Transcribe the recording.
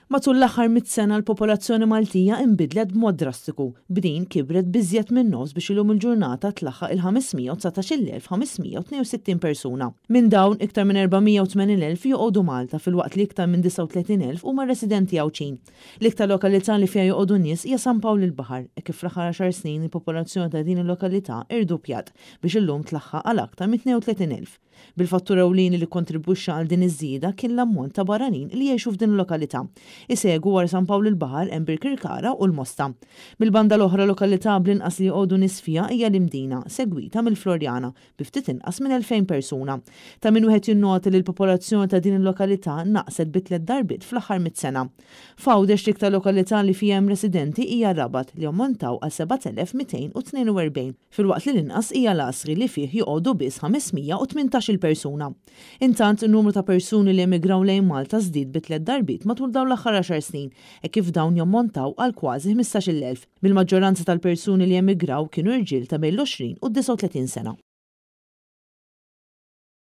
Matul l-aħħar 100 sena l-popolazzjoni Maltija inbidlet b'mod drastiku, b'din kibret biżjed minn nofs biex illum il-ġurnata tlaħħaq il-519,562 persuna. Minn dawn iktar minn 480,000 joqogħdu Malta fil-waqt li iktar minn 39,000 huma residenti Għawċin. L-iktar lokalità li fiha joqogħdu nies hija San Pawl il-Baħar, kif fl-aħħar 10 snin il-popolazzjoni ta' din il-lokalità irdupjat biex illum tlaħħaq għal aktar minn 32,000. Bil-fattur ewlieni li kontribwixxa għal din iż-żieda kien l-ammont ta' barranin li jgħixu f'din il-lokalità. Isegwu wara San Pawl il-Baħar hemm Birkirkara u l-Mosta. Mill-banda l-oħra lokalità bl-inqas li jqogħdu nies fiha hija l-Imdina, segwita mill-Florjana bi ftit inqas minn 2000 persuna. Ta' min wieħed jinnota li l-popolazzjoni ta' din il-lokalità naqset bi 3 darbiet fl-aħħar 100 sena. F'Għawdex l-iktar lokalità li fiha hemm residenti hija Rabat li ammontaw għal 7,242 fil-waqt li l-inqas hija Lasri li fih joqogħdu biss 518 persuna. Intant in-numru ta' persuni li emigraw lejn Malta żdied bi 3 darbiet matul dawn l-aħħar 10 snin, kif dawn jammontaw għal kważi 15,000. Bil-maġġoranza tal-persuni li emigraw kienu irġiel ta' bejn l-20 u 39 sena.